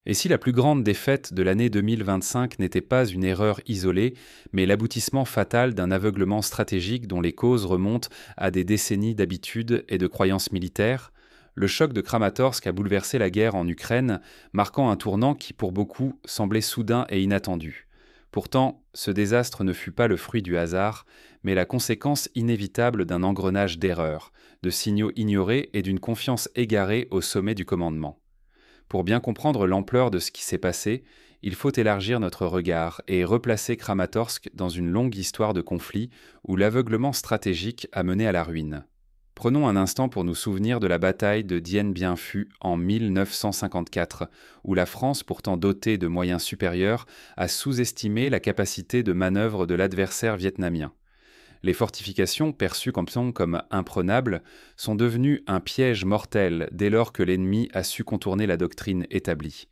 Et si la plus grande défaite de l'année 2025 n'était pas une erreur isolée, mais l'aboutissement fatal d'un aveuglement stratégique dont les causes remontent à des décennies d'habitudes et de croyances militaires, le choc de Kramatorsk a bouleversé la guerre en Ukraine, marquant un tournant qui pour beaucoup semblait soudain et inattendu. Pourtant, ce désastre ne fut pas le fruit du hasard, mais la conséquence inévitable d'un engrenage d'erreurs, de signaux ignorés et d'une confiance égarée au sommet du commandement. Pour bien comprendre l'ampleur de ce qui s'est passé, il faut élargir notre regard et replacer Kramatorsk dans une longue histoire de conflits où l'aveuglement stratégique a mené à la ruine. Prenons un instant pour nous souvenir de la bataille de Dien Bien Phu en 1954, où la France, pourtant dotée de moyens supérieurs, a sous-estimé la capacité de manœuvre de l'adversaire vietnamien. Les fortifications, perçues comme imprenables, sont devenues un piège mortel dès lors que l'ennemi a su contourner la doctrine établie.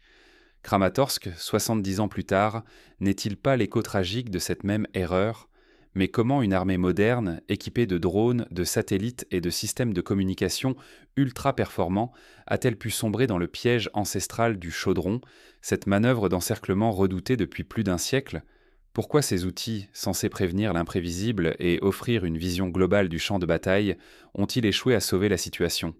Kramatorsk, 70 ans plus tard, n'est-il pas l'écho tragique de cette même erreur? Mais comment une armée moderne, équipée de drones, de satellites et de systèmes de communication ultra performants, a-t-elle pu sombrer dans le piège ancestral du chaudron, cette manœuvre d'encerclement redoutée depuis plus d'un siècle? Pourquoi ces outils, censés prévenir l'imprévisible et offrir une vision globale du champ de bataille, ont-ils échoué à sauver la situation?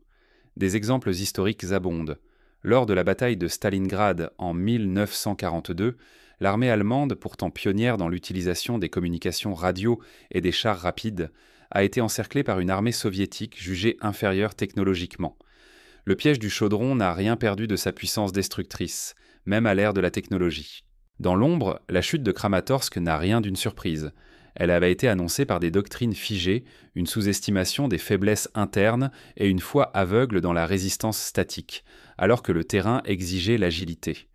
Des exemples historiques abondent. Lors de la bataille de Stalingrad en 1942, l'armée allemande, pourtant pionnière dans l'utilisation des communications radio et des chars rapides, a été encerclée par une armée soviétique jugée inférieure technologiquement. Le piège du chaudron n'a rien perdu de sa puissance destructrice, même à l'ère de la technologie. Dans l'ombre, la chute de Kramatorsk n'a rien d'une surprise. Elle avait été annoncée par des doctrines figées, une sous-estimation des faiblesses internes et une foi aveugle dans la résistance statique, alors que le terrain exigeait l'agilité.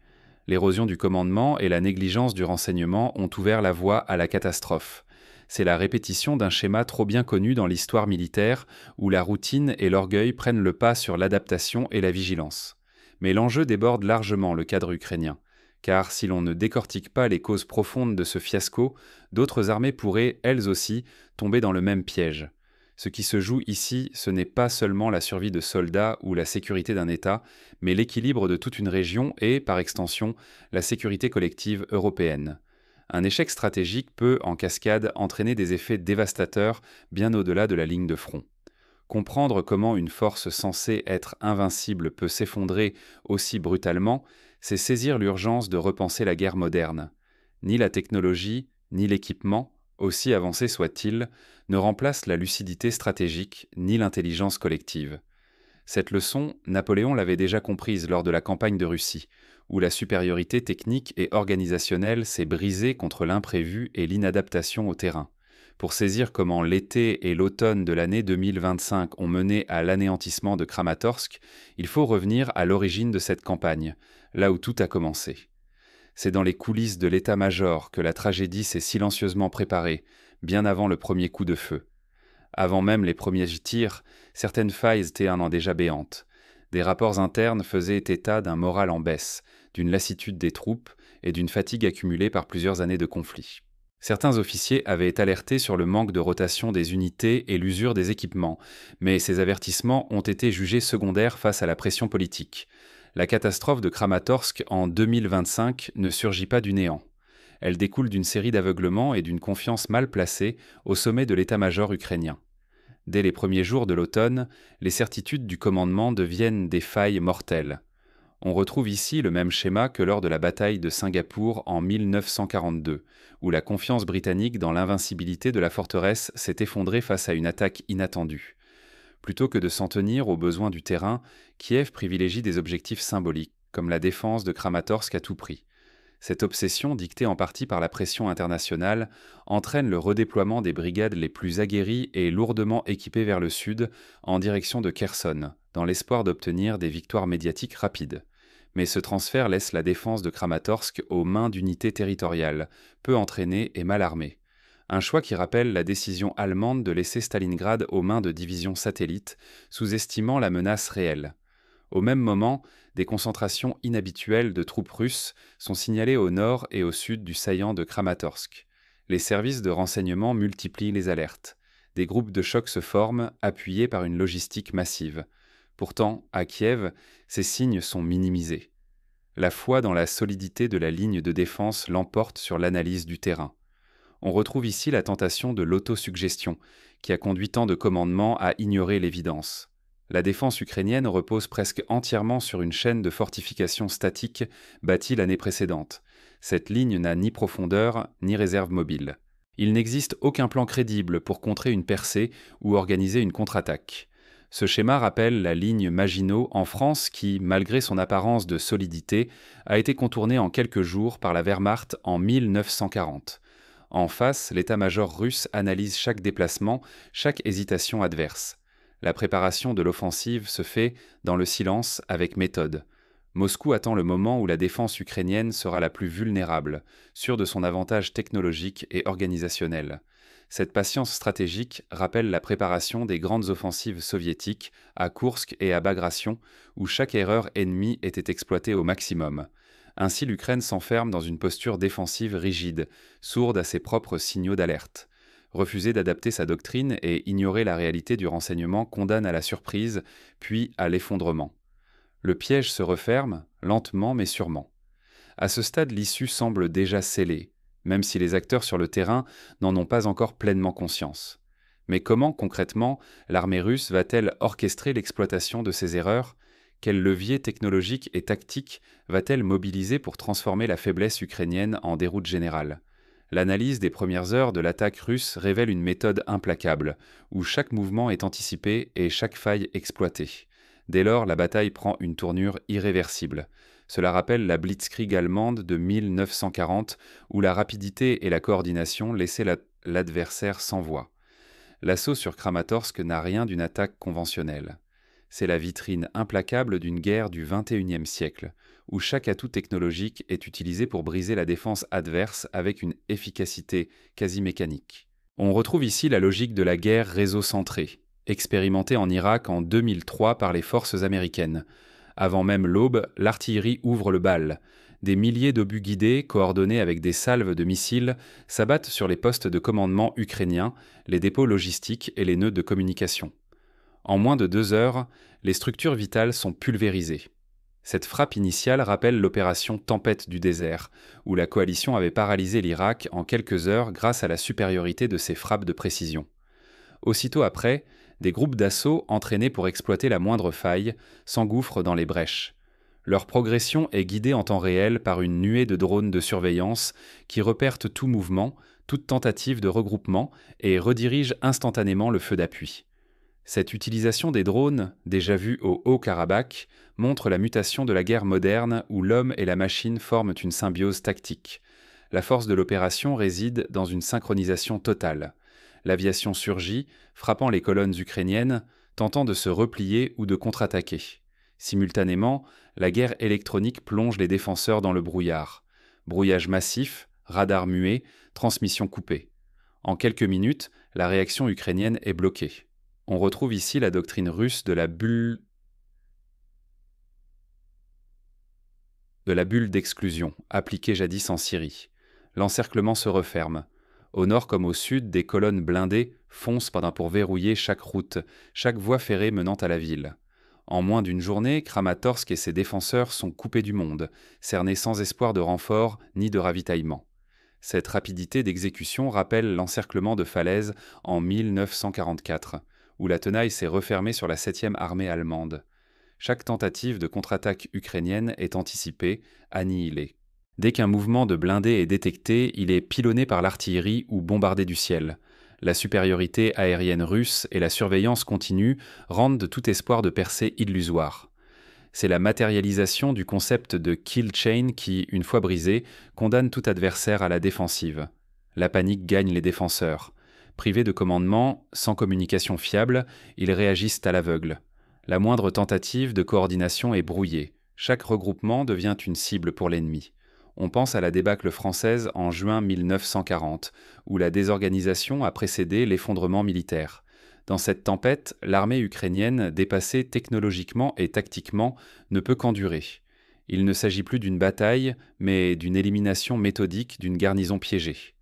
L'érosion du commandement et la négligence du renseignement ont ouvert la voie à la catastrophe. C'est la répétition d'un schéma trop bien connu dans l'histoire militaire, où la routine et l'orgueil prennent le pas sur l'adaptation et la vigilance. Mais l'enjeu déborde largement le cadre ukrainien. Car si l'on ne décortique pas les causes profondes de ce fiasco, d'autres armées pourraient, elles aussi, tomber dans le même piège. Ce qui se joue ici, ce n'est pas seulement la survie de soldats ou la sécurité d'un État, mais l'équilibre de toute une région et, par extension, la sécurité collective européenne. Un échec stratégique peut, en cascade, entraîner des effets dévastateurs bien au-delà de la ligne de front. Comprendre comment une force censée être invincible peut s'effondrer aussi brutalement, c'est saisir l'urgence de repenser la guerre moderne. Ni la technologie, ni l'équipement, aussi avancés soient-ils, ne remplacent la lucidité stratégique, ni l'intelligence collective. Cette leçon, Napoléon l'avait déjà comprise lors de la campagne de Russie, où la supériorité technique et organisationnelle s'est brisée contre l'imprévu et l'inadaptation au terrain. Pour saisir comment l'été et l'automne de l'année 2025 ont mené à l'anéantissement de Kramatorsk, il faut revenir à l'origine de cette campagne, là où tout a commencé. C'est dans les coulisses de l'état-major que la tragédie s'est silencieusement préparée, bien avant le premier coup de feu. Avant même les premiers tirs, certaines failles étaient un an déjà béantes. Des rapports internes faisaient état d'un moral en baisse, d'une lassitude des troupes et d'une fatigue accumulée par plusieurs années de conflit. Certains officiers avaient alerté sur le manque de rotation des unités et l'usure des équipements, mais ces avertissements ont été jugés secondaires face à la pression politique. La catastrophe de Kramatorsk en 2025 ne surgit pas du néant. Elle découle d'une série d'aveuglements et d'une confiance mal placée au sommet de l'état-major ukrainien. Dès les premiers jours de l'automne, les certitudes du commandement deviennent des failles mortelles. On retrouve ici le même schéma que lors de la bataille de Singapour en 1942, où la confiance britannique dans l'invincibilité de la forteresse s'est effondrée face à une attaque inattendue. Plutôt que de s'en tenir aux besoins du terrain, Kiev privilégie des objectifs symboliques, comme la défense de Kramatorsk à tout prix. Cette obsession, dictée en partie par la pression internationale, entraîne le redéploiement des brigades les plus aguerries et lourdement équipées vers le sud, en direction de Kherson, dans l'espoir d'obtenir des victoires médiatiques rapides. Mais ce transfert laisse la défense de Kramatorsk aux mains d'unités territoriales, peu entraînées et mal armées. Un choix qui rappelle la décision allemande de laisser Stalingrad aux mains de divisions satellites, sous-estimant la menace réelle. Au même moment, des concentrations inhabituelles de troupes russes sont signalées au nord et au sud du saillant de Kramatorsk. Les services de renseignement multiplient les alertes. Des groupes de choc se forment, appuyés par une logistique massive. Pourtant, à Kiev, ces signes sont minimisés. La foi dans la solidité de la ligne de défense l'emporte sur l'analyse du terrain. On retrouve ici la tentation de l'autosuggestion, qui a conduit tant de commandements à ignorer l'évidence. La défense ukrainienne repose presque entièrement sur une chaîne de fortifications statiques bâtie l'année précédente. Cette ligne n'a ni profondeur ni réserve mobile. Il n'existe aucun plan crédible pour contrer une percée ou organiser une contre-attaque. Ce schéma rappelle la ligne Maginot en France qui, malgré son apparence de solidité, a été contournée en quelques jours par la Wehrmacht en 1940. En face, l'état-major russe analyse chaque déplacement, chaque hésitation adverse. La préparation de l'offensive se fait dans le silence avec méthode. Moscou attend le moment où la défense ukrainienne sera la plus vulnérable, sûre de son avantage technologique et organisationnel. Cette patience stratégique rappelle la préparation des grandes offensives soviétiques à Koursk et à Bagration, où chaque erreur ennemie était exploitée au maximum. Ainsi, l'Ukraine s'enferme dans une posture défensive rigide, sourde à ses propres signaux d'alerte. Refuser d'adapter sa doctrine et ignorer la réalité du renseignement condamne à la surprise, puis à l'effondrement. Le piège se referme, lentement mais sûrement. À ce stade, l'issue semble déjà scellée, même si les acteurs sur le terrain n'en ont pas encore pleinement conscience. Mais comment, concrètement, l'armée russe va-t-elle orchestrer l'exploitation de ces erreurs ? Quels leviers technologiques et tactiques va-t-elle mobiliser pour transformer la faiblesse ukrainienne en déroute générale ? L'analyse des premières heures de l'attaque russe révèle une méthode implacable, où chaque mouvement est anticipé et chaque faille exploitée. Dès lors, la bataille prend une tournure irréversible. Cela rappelle la Blitzkrieg allemande de 1940, où la rapidité et la coordination laissaient l'adversaire sans voix. L'assaut sur Kramatorsk n'a rien d'une attaque conventionnelle. C'est la vitrine implacable d'une guerre du XXIe siècle, où chaque atout technologique est utilisé pour briser la défense adverse avec une efficacité quasi mécanique. On retrouve ici la logique de la guerre réseau-centrée, expérimentée en Irak en 2003 par les forces américaines. Avant même l'aube, l'artillerie ouvre le bal. Des milliers d'obus guidés, coordonnés avec des salves de missiles, s'abattent sur les postes de commandement ukrainiens, les dépôts logistiques et les nœuds de communication. En moins de 2 heures, les structures vitales sont pulvérisées. Cette frappe initiale rappelle l'opération Tempête du désert, où la coalition avait paralysé l'Irak en quelques heures grâce à la supériorité de ses frappes de précision. Aussitôt après, des groupes d'assaut entraînés pour exploiter la moindre faille s'engouffrent dans les brèches. Leur progression est guidée en temps réel par une nuée de drones de surveillance qui repèrent tout mouvement, toute tentative de regroupement et redirigent instantanément le feu d'appui. Cette utilisation des drones, déjà vue au Haut-Karabakh, montre la mutation de la guerre moderne où l'homme et la machine forment une symbiose tactique. La force de l'opération réside dans une synchronisation totale. L'aviation surgit, frappant les colonnes ukrainiennes, tentant de se replier ou de contre-attaquer. Simultanément, la guerre électronique plonge les défenseurs dans le brouillard. Brouillage massif, radar muet, transmission coupée. En quelques minutes, la réaction ukrainienne est bloquée. On retrouve ici la doctrine russe de la bulle d'exclusion, appliquée jadis en Syrie. L'encerclement se referme. Au nord comme au sud, des colonnes blindées foncent pour verrouiller chaque route, chaque voie ferrée menant à la ville. En moins d'une journée, Kramatorsk et ses défenseurs sont coupés du monde, cernés sans espoir de renfort ni de ravitaillement. Cette rapidité d'exécution rappelle l'encerclement de Falaise en 1944, où la tenaille s'est refermée sur la 7e armée allemande. Chaque tentative de contre-attaque ukrainienne est anticipée, annihilée. Dès qu'un mouvement de blindés est détecté, il est pilonné par l'artillerie ou bombardé du ciel. La supériorité aérienne russe et la surveillance continue rendent tout espoir de percée illusoire. C'est la matérialisation du concept de kill chain qui, une fois brisé, condamne tout adversaire à la défensive. La panique gagne les défenseurs. Privés de commandement, sans communication fiable, ils réagissent à l'aveugle. La moindre tentative de coordination est brouillée. Chaque regroupement devient une cible pour l'ennemi. On pense à la débâcle française en juin 1940, où la désorganisation a précédé l'effondrement militaire. Dans cette tempête, l'armée ukrainienne, dépassée technologiquement et tactiquement, ne peut qu'endurer. Il ne s'agit plus d'une bataille, mais d'une élimination méthodique d'une garnison piégée.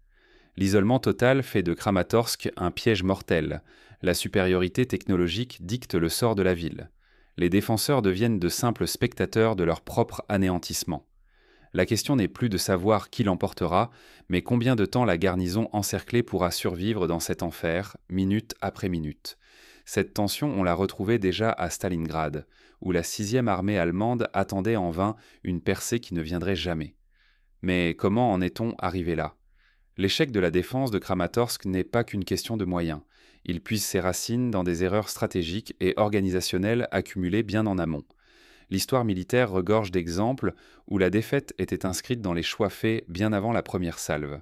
L'isolement total fait de Kramatorsk un piège mortel. La supériorité technologique dicte le sort de la ville. Les défenseurs deviennent de simples spectateurs de leur propre anéantissement. La question n'est plus de savoir qui l'emportera, mais combien de temps la garnison encerclée pourra survivre dans cet enfer, minute après minute. Cette tension, on l'a retrouvée déjà à Stalingrad, où la 6e armée allemande attendait en vain une percée qui ne viendrait jamais. Mais comment en est-on arrivé là ? L'échec de la défense de Kramatorsk n'est pas qu'une question de moyens. Il puise ses racines dans des erreurs stratégiques et organisationnelles accumulées bien en amont. L'histoire militaire regorge d'exemples où la défaite était inscrite dans les choix faits bien avant la première salve.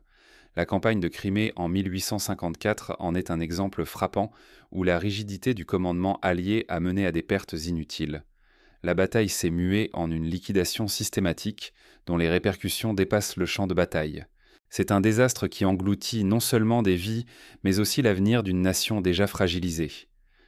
La campagne de Crimée en 1854 en est un exemple frappant où la rigidité du commandement allié a mené à des pertes inutiles. La bataille s'est muée en une liquidation systématique dont les répercussions dépassent le champ de bataille. C'est un désastre qui engloutit non seulement des vies, mais aussi l'avenir d'une nation déjà fragilisée.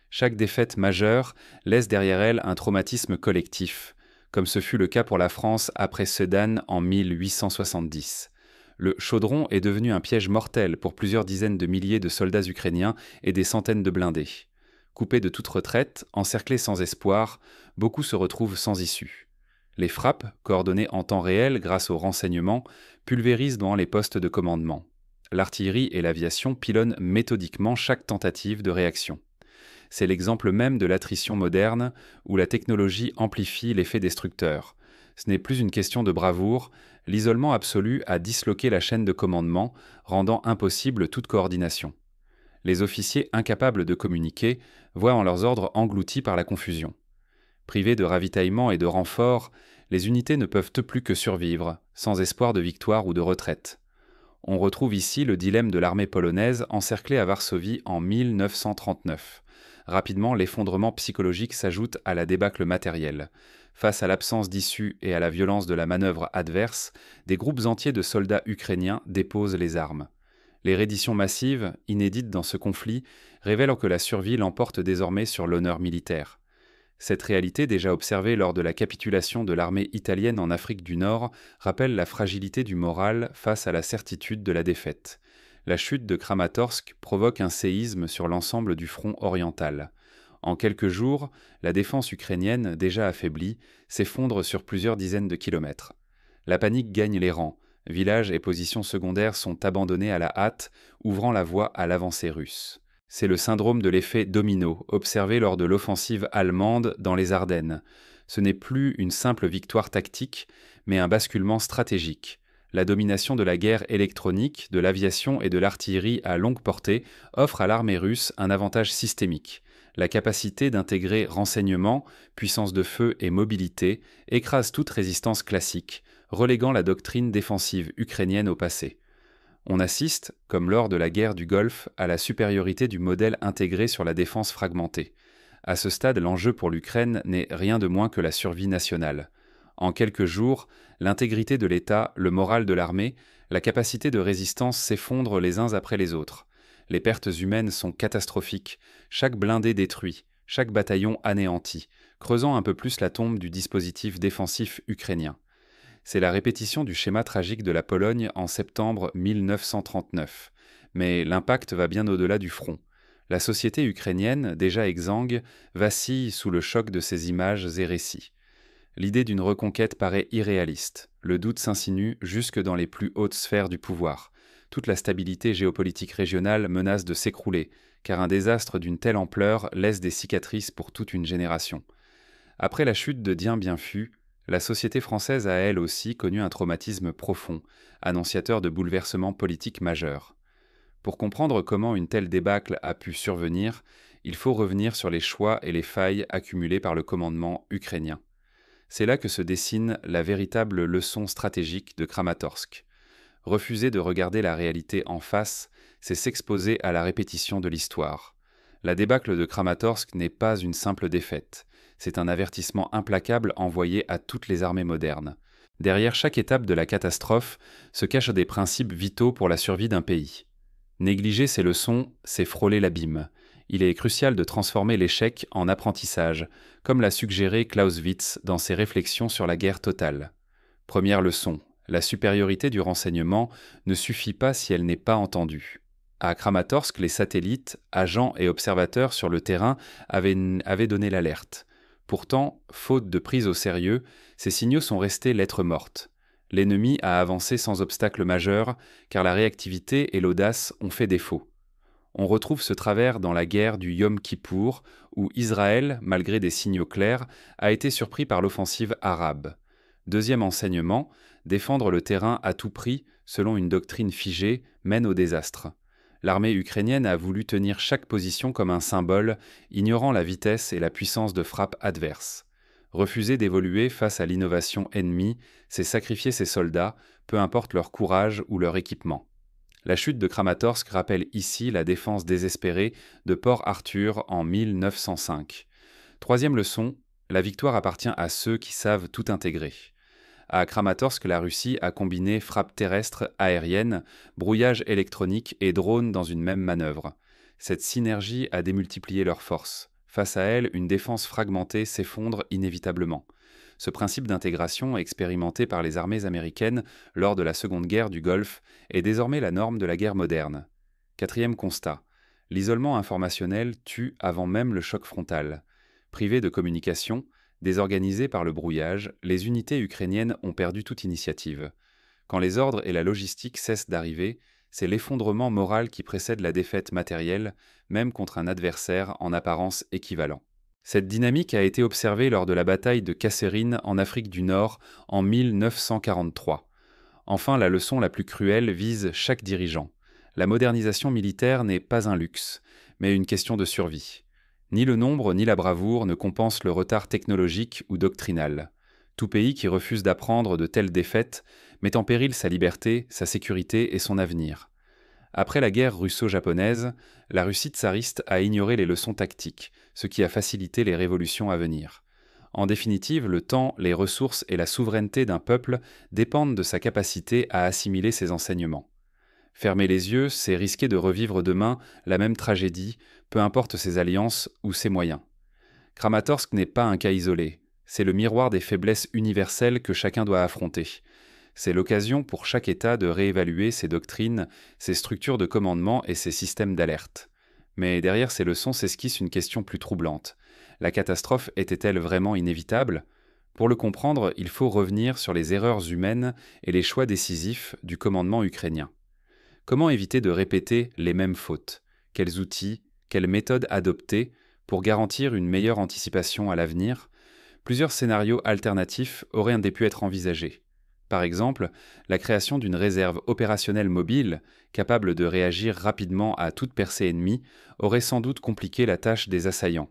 Chaque défaite majeure laisse derrière elle un traumatisme collectif, comme ce fut le cas pour la France après Sedan en 1870. Le chaudron est devenu un piège mortel pour plusieurs dizaines de milliers de soldats ukrainiens et des centaines de blindés. Coupés de toute retraite, encerclés sans espoir, beaucoup se retrouvent sans issue. Les frappes, coordonnées en temps réel grâce aux renseignements, pulvérisent dans les postes de commandement. L'artillerie et l'aviation pilonnent méthodiquement chaque tentative de réaction. C'est l'exemple même de l'attrition moderne, où la technologie amplifie l'effet destructeur. Ce n'est plus une question de bravoure, l'isolement absolu a disloqué la chaîne de commandement, rendant impossible toute coordination. Les officiers incapables de communiquer voient en leurs ordres engloutis par la confusion. Privés de ravitaillement et de renforts, les unités ne peuvent plus que survivre, sans espoir de victoire ou de retraite. On retrouve ici le dilemme de l'armée polonaise encerclée à Varsovie en 1939. Rapidement, l'effondrement psychologique s'ajoute à la débâcle matérielle. Face à l'absence d'issue et à la violence de la manœuvre adverse, des groupes entiers de soldats ukrainiens déposent les armes. Les redditions massives, inédites dans ce conflit, révèlent que la survie l'emporte désormais sur l'honneur militaire. Cette réalité, déjà observée lors de la capitulation de l'armée italienne en Afrique du Nord, rappelle la fragilité du moral face à la certitude de la défaite. La chute de Kramatorsk provoque un séisme sur l'ensemble du front oriental. En quelques jours, la défense ukrainienne, déjà affaiblie, s'effondre sur plusieurs dizaines de kilomètres. La panique gagne les rangs. Villages et positions secondaires sont abandonnés à la hâte, ouvrant la voie à l'avancée russe. C'est le syndrome de l'effet domino, observé lors de l'offensive allemande dans les Ardennes. Ce n'est plus une simple victoire tactique, mais un basculement stratégique. La domination de la guerre électronique, de l'aviation et de l'artillerie à longue portée offre à l'armée russe un avantage systémique. La capacité d'intégrer renseignement, puissance de feu et mobilité écrase toute résistance classique, reléguant la doctrine défensive ukrainienne au passé. On assiste, comme lors de la guerre du Golfe, à la supériorité du modèle intégré sur la défense fragmentée. À ce stade, l'enjeu pour l'Ukraine n'est rien de moins que la survie nationale. En quelques jours, l'intégrité de l'État, le moral de l'armée, la capacité de résistance s'effondrent les uns après les autres. Les pertes humaines sont catastrophiques, chaque blindé détruit, chaque bataillon anéanti, creusant un peu plus la tombe du dispositif défensif ukrainien. C'est la répétition du schéma tragique de la Pologne en septembre 1939. Mais l'impact va bien au-delà du front. La société ukrainienne, déjà exsangue, vacille sous le choc de ces images et récits. L'idée d'une reconquête paraît irréaliste. Le doute s'insinue jusque dans les plus hautes sphères du pouvoir. Toute la stabilité géopolitique régionale menace de s'écrouler, car un désastre d'une telle ampleur laisse des cicatrices pour toute une génération. Après la chute de Dien Bien Phu, la société française a elle aussi connu un traumatisme profond, annonciateur de bouleversements politiques majeurs. Pour comprendre comment une telle débâcle a pu survenir, il faut revenir sur les choix et les failles accumulés par le commandement ukrainien. C'est là que se dessine la véritable leçon stratégique de Kramatorsk. Refuser de regarder la réalité en face, c'est s'exposer à la répétition de l'histoire. La débâcle de Kramatorsk n'est pas une simple défaite. C'est un avertissement implacable envoyé à toutes les armées modernes. Derrière chaque étape de la catastrophe se cachent des principes vitaux pour la survie d'un pays. Négliger ces leçons, c'est frôler l'abîme. Il est crucial de transformer l'échec en apprentissage, comme l'a suggéré Clausewitz dans ses réflexions sur la guerre totale. Première leçon, la supériorité du renseignement ne suffit pas si elle n'est pas entendue. À Kramatorsk, les satellites, agents et observateurs sur le terrain avaient donné l'alerte. Pourtant, faute de prise au sérieux, ces signaux sont restés lettre morte. L'ennemi a avancé sans obstacle majeur, car la réactivité et l'audace ont fait défaut. On retrouve ce travers dans la guerre du Yom Kippour, où Israël, malgré des signaux clairs, a été surpris par l'offensive arabe. Deuxième enseignement, défendre le terrain à tout prix, selon une doctrine figée, mène au désastre. L'armée ukrainienne a voulu tenir chaque position comme un symbole, ignorant la vitesse et la puissance de frappe adverse. Refuser d'évoluer face à l'innovation ennemie, c'est sacrifier ses soldats, peu importe leur courage ou leur équipement. La chute de Kramatorsk rappelle ici la défense désespérée de Port Arthur en 1905. Troisième leçon, la victoire appartient à ceux qui savent tout intégrer. À Kramatorsk, la Russie a combiné frappe terrestre, aérienne, brouillage électronique et drone dans une même manœuvre. Cette synergie a démultiplié leurs forces. Face à elle, une défense fragmentée s'effondre inévitablement. Ce principe d'intégration, expérimenté par les armées américaines lors de la Seconde Guerre du Golfe, est désormais la norme de la guerre moderne. Quatrième constat. L'isolement informationnel tue avant même le choc frontal. Privées de communication, désorganisées par le brouillage, les unités ukrainiennes ont perdu toute initiative. Quand les ordres et la logistique cessent d'arriver, c'est l'effondrement moral qui précède la défaite matérielle, même contre un adversaire en apparence équivalent. Cette dynamique a été observée lors de la bataille de Kasserine en Afrique du Nord en 1943. Enfin, la leçon la plus cruelle vise chaque dirigeant. La modernisation militaire n'est pas un luxe, mais une question de survie. Ni le nombre ni la bravoure ne compensent le retard technologique ou doctrinal. Tout pays qui refuse d'apprendre de telles défaites met en péril sa liberté, sa sécurité et son avenir. Après la guerre russo-japonaise, la Russie tsariste a ignoré les leçons tactiques, ce qui a facilité les révolutions à venir. En définitive, le temps, les ressources et la souveraineté d'un peuple dépendent de sa capacité à assimiler ces enseignements. Fermer les yeux, c'est risquer de revivre demain la même tragédie, peu importe ses alliances ou ses moyens. Kramatorsk n'est pas un cas isolé, c'est le miroir des faiblesses universelles que chacun doit affronter. C'est l'occasion pour chaque État de réévaluer ses doctrines, ses structures de commandement et ses systèmes d'alerte. Mais derrière ces leçons s'esquisse une question plus troublante. La catastrophe était-elle vraiment inévitable ? Pour le comprendre, il faut revenir sur les erreurs humaines et les choix décisifs du commandement ukrainien. Comment éviter de répéter les mêmes fautes ? Quels outils, quelles méthodes adopter pour garantir une meilleure anticipation à l'avenir ? Plusieurs scénarios alternatifs auraient pu être envisagés. Par exemple, la création d'une réserve opérationnelle mobile, capable de réagir rapidement à toute percée ennemie, aurait sans doute compliqué la tâche des assaillants.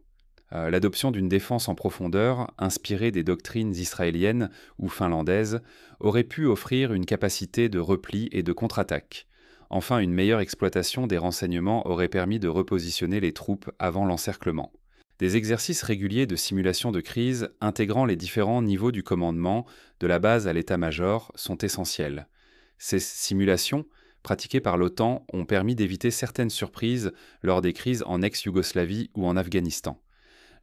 L'adoption d'une défense en profondeur, inspirée des doctrines israéliennes ou finlandaises, aurait pu offrir une capacité de repli et de contre-attaque. Enfin, une meilleure exploitation des renseignements aurait permis de repositionner les troupes avant l'encerclement. Des exercices réguliers de simulation de crise intégrant les différents niveaux du commandement, de la base à l'état-major, sont essentiels. Ces simulations, pratiquées par l'OTAN, ont permis d'éviter certaines surprises lors des crises en ex-Yougoslavie ou en Afghanistan.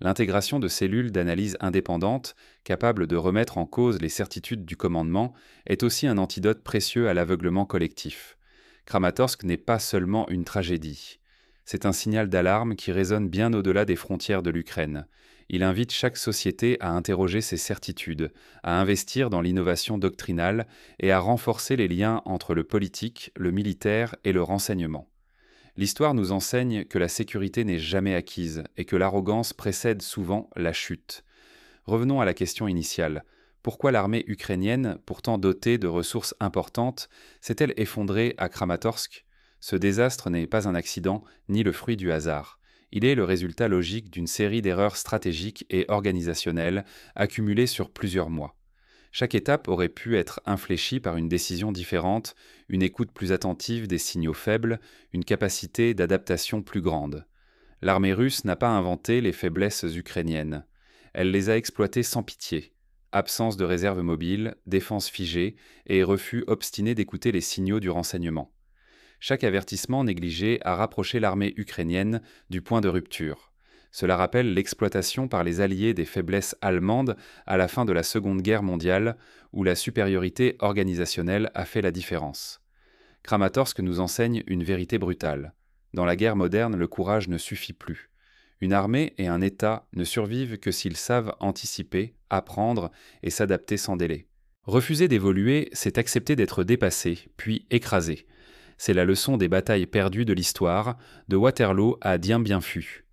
L'intégration de cellules d'analyse indépendantes, capables de remettre en cause les certitudes du commandement, est aussi un antidote précieux à l'aveuglement collectif. Kramatorsk n'est pas seulement une tragédie. C'est un signal d'alarme qui résonne bien au-delà des frontières de l'Ukraine. Il invite chaque société à interroger ses certitudes, à investir dans l'innovation doctrinale et à renforcer les liens entre le politique, le militaire et le renseignement. L'histoire nous enseigne que la sécurité n'est jamais acquise et que l'arrogance précède souvent la chute. Revenons à la question initiale. Pourquoi l'armée ukrainienne, pourtant dotée de ressources importantes, s'est-elle effondrée à Kramatorsk ? Ce désastre n'est pas un accident ni le fruit du hasard. Il est le résultat logique d'une série d'erreurs stratégiques et organisationnelles accumulées sur plusieurs mois. Chaque étape aurait pu être infléchie par une décision différente, une écoute plus attentive des signaux faibles, une capacité d'adaptation plus grande. L'armée russe n'a pas inventé les faiblesses ukrainiennes. Elle les a exploitées sans pitié. Absence de réserve mobile, défense figée et refus obstiné d'écouter les signaux du renseignement. Chaque avertissement négligé a rapproché l'armée ukrainienne du point de rupture. Cela rappelle l'exploitation par les Alliés des faiblesses allemandes à la fin de la Seconde Guerre mondiale, où la supériorité organisationnelle a fait la différence. Kramatorsk nous enseigne une vérité brutale. Dans la guerre moderne, le courage ne suffit plus. Une armée et un État ne survivent que s'ils savent anticiper, apprendre et s'adapter sans délai. Refuser d'évoluer, c'est accepter d'être dépassé, puis écrasé. C'est la leçon des batailles perdues de l'histoire, de Waterloo à Dien Bien Phu.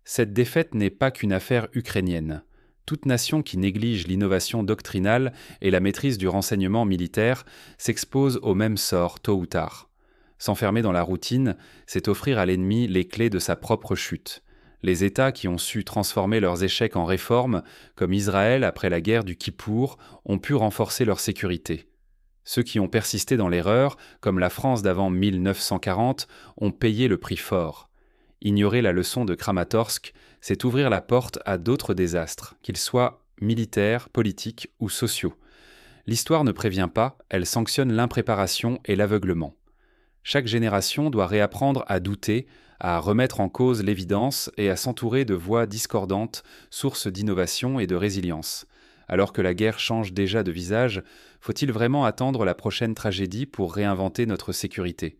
Cette défaite n'est pas qu'une affaire ukrainienne. Toute nation qui néglige l'innovation doctrinale et la maîtrise du renseignement militaire s'expose au même sort tôt ou tard. S'enfermer dans la routine, c'est offrir à l'ennemi les clés de sa propre chute. Les États qui ont su transformer leurs échecs en réformes, comme Israël après la guerre du Kippour, ont pu renforcer leur sécurité. Ceux qui ont persisté dans l'erreur, comme la France d'avant 1940, ont payé le prix fort. Ignorer la leçon de Kramatorsk, c'est ouvrir la porte à d'autres désastres, qu'ils soient militaires, politiques ou sociaux. L'histoire ne prévient pas, elle sanctionne l'impréparation et l'aveuglement. Chaque génération doit réapprendre à douter, à remettre en cause l'évidence et à s'entourer de voix discordantes, sources d'innovation et de résilience. Alors que la guerre change déjà de visage, faut-il vraiment attendre la prochaine tragédie pour réinventer notre sécurité ?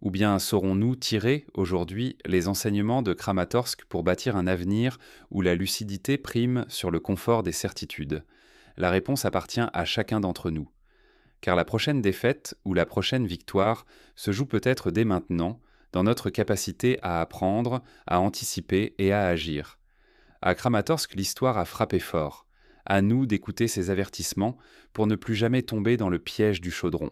Ou bien saurons-nous tirer, aujourd'hui, les enseignements de Kramatorsk pour bâtir un avenir où la lucidité prime sur le confort des certitudes ? La réponse appartient à chacun d'entre nous. Car la prochaine défaite ou la prochaine victoire se joue peut-être dès maintenant dans notre capacité à apprendre, à anticiper et à agir. À Kramatorsk, l'histoire a frappé fort. À nous d'écouter ces avertissements pour ne plus jamais tomber dans le piège du chaudron.